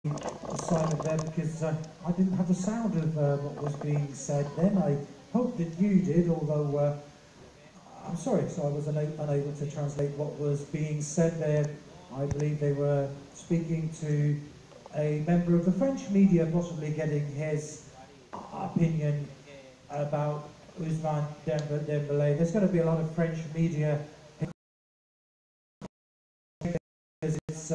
the sign of there because I didn't have the sound of what was being said then. I hope that you did, although I'm sorry, so I was unable to translate what was being said there. I believe they were speaking to a member of the French media, possibly getting his opinion about Ousmane Dembele. There's going to be a lot of French media because it's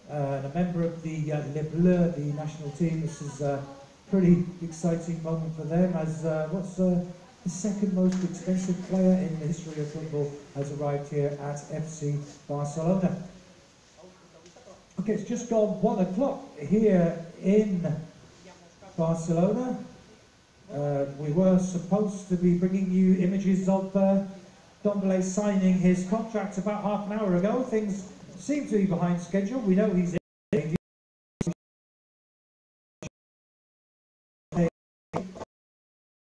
and a member of the Les Bleus, the national team. This is a pretty exciting moment for them as what's the second most expensive player in the history of football has arrived here at FC Barcelona. Okay, it's just gone 1 o'clock here in Barcelona. We were supposed to be bringing you images of Dembele signing his contract about half an hour ago. Things seem to be behind schedule. We know he's in.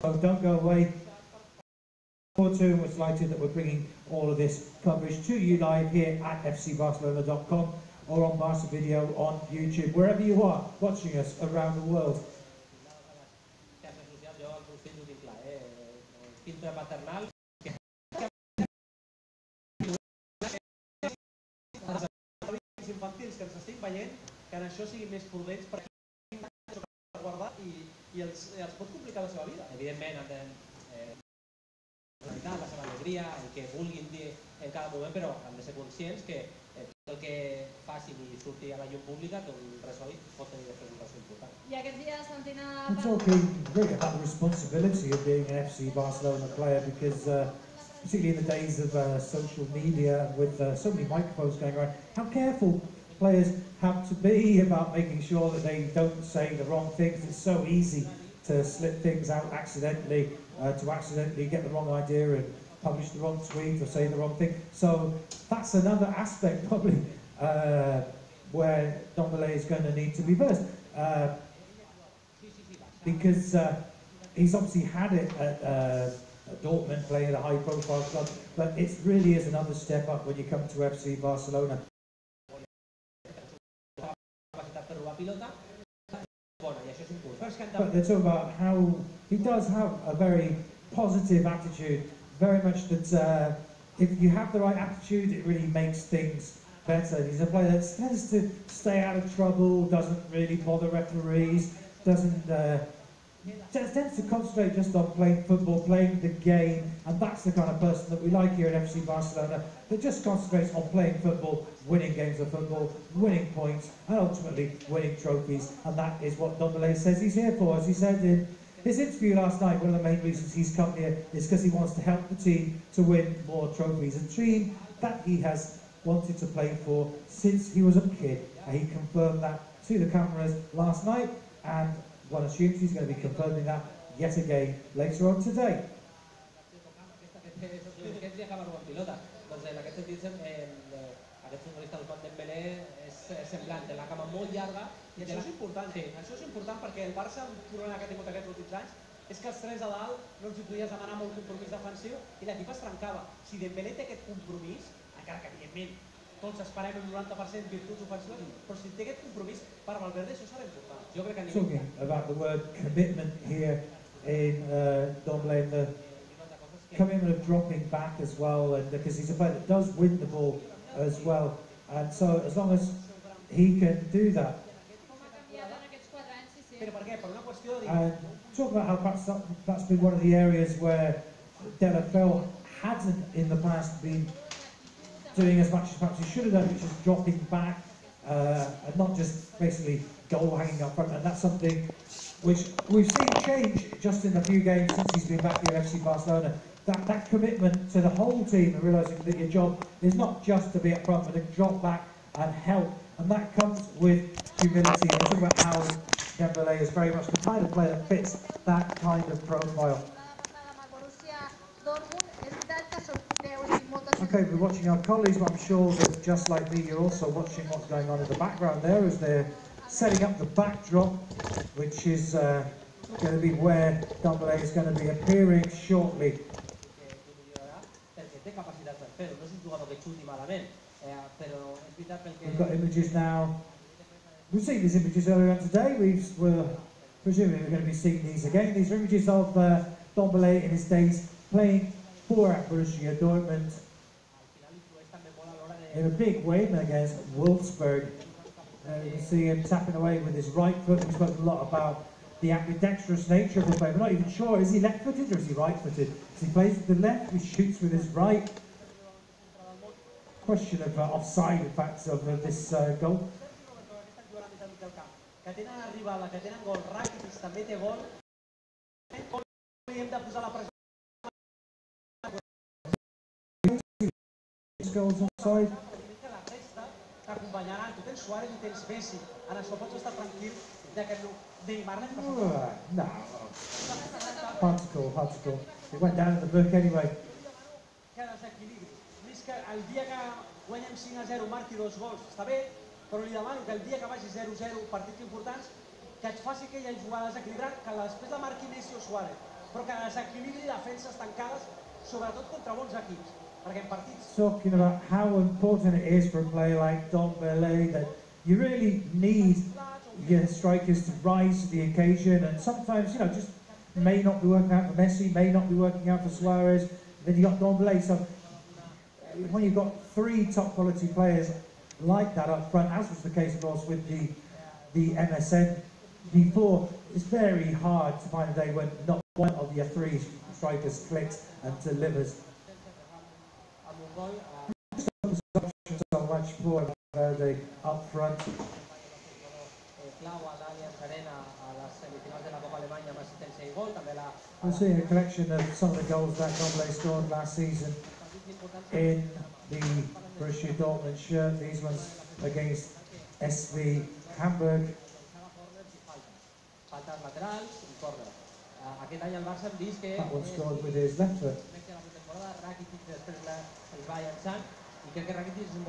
So don't go away. We're delighted that we're bringing all of this coverage to you live here at fcbarcelona.com or on Barca Video on YouTube, wherever you are watching us around the world. Infantils que ens estic veient, que en això siguin més prudents perquè guardar i els pot complicar la seva vida. Evidentment, la seva alegria, el que vulguin dir en cada moment, però han de ser conscients que tot el que facin i surti a la llum pública, que un resol pot tenir després un resol important. I aquests dies, Santina... I'm talking really about the responsibility of being an FC Barcelona player because particularly in the days of social media with so many microphones going around, how careful players have to be about making sure that they don't say the wrong things. It's so easy to slip things out accidentally, to accidentally get the wrong idea and publish the wrong tweet or say the wrong thing. So that's another aspect probably where Dembele is going to need to be versed. Because he's obviously had it at Dortmund, playing at a high-profile club, but it really is another step up when you come to FC Barcelona. But they're talking about how he does have a very positive attitude, very much that if you have the right attitude, it really makes things better. He's a player that tends to stay out of trouble, doesn't really bother referees, tends to concentrate just on playing football, playing the game, and that's the kind of person that we like here at FC Barcelona, that just concentrates on playing football, winning games of football, winning points, and ultimately winning trophies, and that is what Dembele says he's here for. As he said in his interview last night, one of the main reasons he's come here is because he wants to help the team to win more trophies, a team that he has wanted to play for since he was a kid. He confirmed that to the cameras last night, and one assumes he's going to be confirming that yet again later on today. Aquest futbolista Ousmane Dembele és semblant, té la cama molt llarga i això és important. Això és important perquè el Barça, un problema que ha tingut aquests últims anys, és que els tres a dalt no els podies demanar molt compromís defensiu i l'equip es trencava. Si Dembele té aquest compromís, encara que evidentment tots esperem un 90% virtuts ofensives, però si té aquest compromís per Valverde això serà important. Jo crec que talking about the word commitment here in Dembele, the commitment of dropping back as well, and because he's a player that does win the ball as well, and so as long as he can do that. And talk about how perhaps that's been one of the areas where De La Feu hasn't in the past been doing as much as perhaps he should have done, which is dropping back and not just basically goal hanging up front, and that's something which we've seen change just in a few games since he's been back here at FC Barcelona. That commitment to the whole team and realising that your job is not just to be up front but to drop back and help, and that comes with humility. We're talking about how Dembele is very much the kind of player that fits that kind of profile. Okay, we're watching our colleagues, but I'm sure that just like me, you're also watching what's going on in the background there as they're setting up the backdrop, which is going to be where Dembele is going to be appearing shortly. We've got images now We've seen these images earlier on today. We're presumably we're going to be seeing these again. These are images of Dembele in his days playing for Borussia Dortmund in a big win against Wolfsburg. You can see him tapping away with his right foot. We've spoken a lot about the ambidextrous nature of the play. We're not even sure, is he left-footed or is he right-footed? As he plays with the left, he shoots with his right. Question of offside, in fact, of this goal. Que tenen arribada, que tenen gol, Rakitic també té gol. Hem de posar la pressió. Goals offside. La resta t'acompanyaran. Tu tens Suárez i tens Messi. En això pots estar tranquil que Neymar l'hem passat. No. Hard to call. It went down in the book anyway. Que desequilibri. Més que el dia que guanyem 5-0 marqui 2 gols, està bé, però li demano que el dia que vagi 0-0, partits importants, que et faci aquella jugada desequilibrant, que després la marqui Messi o Suárez, però que desequilibri defenses tancades, sobretot contra bons equips, perquè en partits... Talking about how important it is for a player like Dembele, that you really need your strikers to rise to the occasion, and sometimes, you know, just may not be working out for Messi, may not be working out for Suarez, then you got Dembele, so when you've got 3 top quality players like that up front, as was the case of course with the MSN before, it's very hard to find a day when not one of your 3 strikers clicks and delivers. So much for the up front. We're seeing a collection of some of the goals that Dembele scored last season in the Borussia Dortmund shirt. These ones against SV Hamburg. That one scored with his left foot. In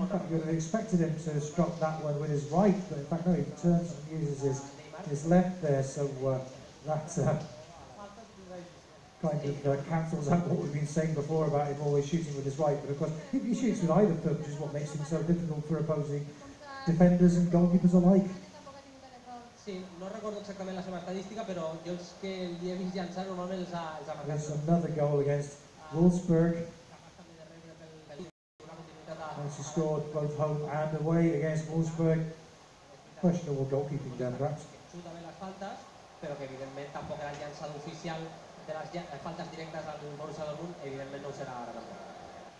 fact, you would have expected him to struck that one with his right, but in fact no, he turns and uses his left there, so that kind of cancels out what we've been saying before about him always shooting with his right, but of course he shoots with either foot, which is what makes him so difficult for opposing defenders and goalkeepers alike. Sí, no recordo exactament la seva estadística, però jo els que li he vist llançar normalment els ha marcat. There's another goal against Wolfsburg. He scored both home and away against Wolfsburg. Questionable goalkeeping there, perhaps. Xuta bé les faltes, però que evidentment tampoc era el llançador oficial de les faltes directes al Borussia Dortmund, evidentment no ho serà ara també.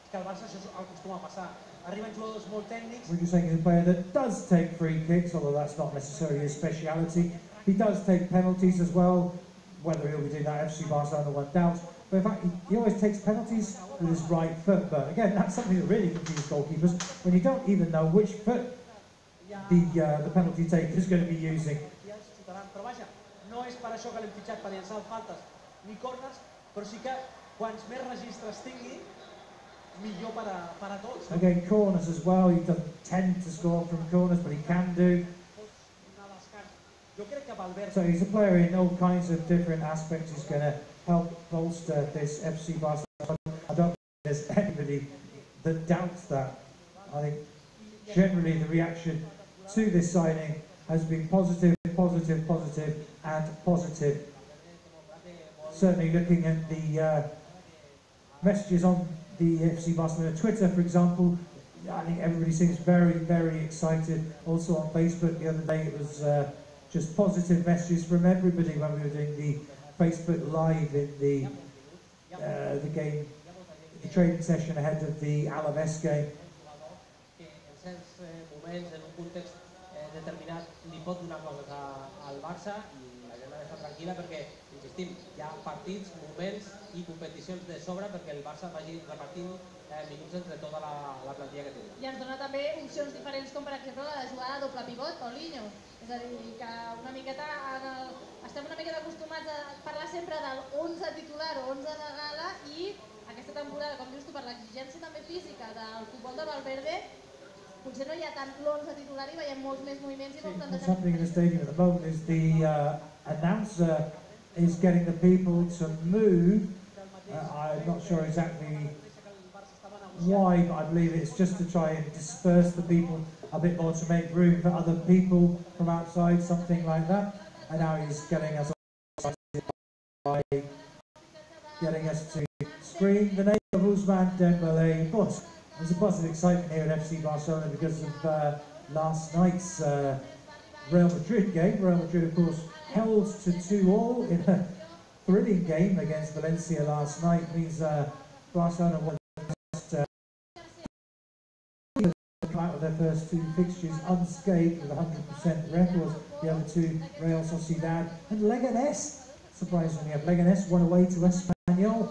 És que al Barça això acostuma a passar. Arriben jugadors molt tècnics. We're just saying he's a player that does take free kicks, although that's not necessarily his speciality. He does take penalties as well. Whether he'll be doing that FC Barcelona, one doubts. But in fact, he always takes penalties with his right foot. But again, that's something that really confuses goalkeepers when you don't even know which foot the penalty taker is going to be using. Però vaja, no és per això que l'hem fitxat per llançar faltes ni corners, però sí que quants més registres tingui, millor per a tots. Again, corners as well. He doesn't tend to score from corners, but he can do. So he's a player in all kinds of different aspects. He's going to help bolster this FC Barcelona. I don't think there's anybody that doubts that. I think generally the reaction to this signing has been positive, positive, positive, and positive. Certainly looking at the messages on the FC Barcelona Twitter, for example, I think everybody seems very, very excited. Also on Facebook the other day, it was just positive messages from everybody when we were doing the Facebook Live in the game, the training session ahead of the Alaves game. En certs moments, en un context determinat, li pot donar coses al Barça i la gent ha d'estar tranquil·la perquè, insistim, hi ha partits, moments i competicions de sobre perquè el Barça vagi repartint minuts entre tota la plantilla que té. I ens dona també opcions diferents com per exemple la de jugar a doble pivot, Paulinho. És a dir, que una miqueta estem una miqueta acostumats a parlar sempre del 11 titular o 11 de gala i aquesta temporada, com dius tu, per l'exigència també física del futbol de Valverde, potser no hi ha tant l'11 titular i veiem molts més moviments i molts What's happening in the stadium at the moment is the announcer is getting the people to move. I'm not sure exactly why, but I believe it's just to try and disperse the people a bit more to make room for other people from outside, something like that. And now he's getting us by getting us to scream the name of Ousmane Dembele. But there's a buzz of excitement here at FC Barcelona because of last night's Real Madrid game. Real Madrid, of course, held to 2-2 in a thrilling game against Valencia last night. Means Barcelona won out of their first 2 fixtures unscathed with 100% records. The other 2, Real Sociedad and Leganés. Surprisingly, have Leganés won away to Espanyol.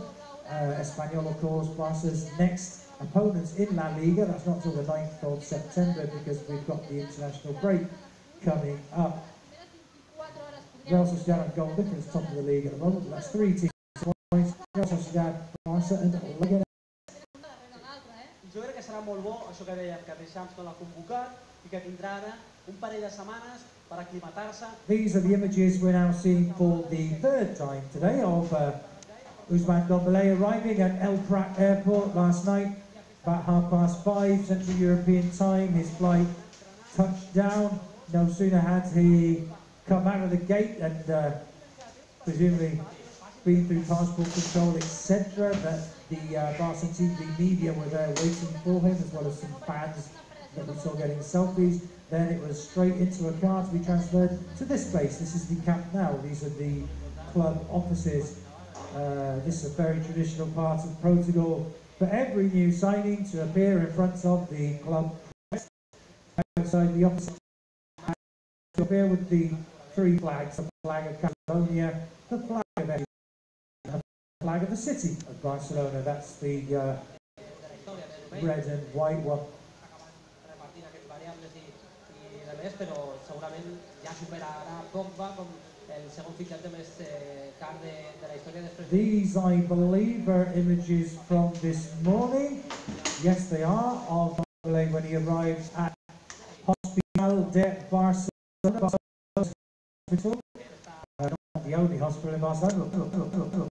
Espanyol, of course, Barca's next opponents in La Liga. That's not till the 9th of September because we've got the international break coming up. Real Sociedad and goal difference, top of the league at the moment. That's 3 teams. Real Sociedad, Barca and Leganés. Jo crec que serà molt bo, això que dèiem, que Deschamps no l'ha convocat i que tindrà ara un parell de setmanes per aclimatar-se. These are the images we're now seeing for the 3rd time today of Ousmane Dembele arriving at El Prat Airport last night, about 5:30 Central European time. His flight touched down. No sooner had he come out of the gate and presumably been through passport control, etc., that the Barcelona TV media were there waiting for him, as well as some fans that we saw getting selfies. Then it was straight into a car to be transferred to this place. This is the Camp Nou. These are the club offices. This is a very traditional part of protocol for every new signing to appear in front of the club outside the office, to appear with the 3 flags: the flag of Catalonia, the flag of the flag of the city of Barcelona. That's the red and white one. Però segurament ja superarà Pogba com el segon fitxatge més car de la història després. These, I believe, are images from this morning. Yes, they are, of Dembele when he arrived at Hospital de Barcelona. Hospital. Not the only hospital in Barcelona.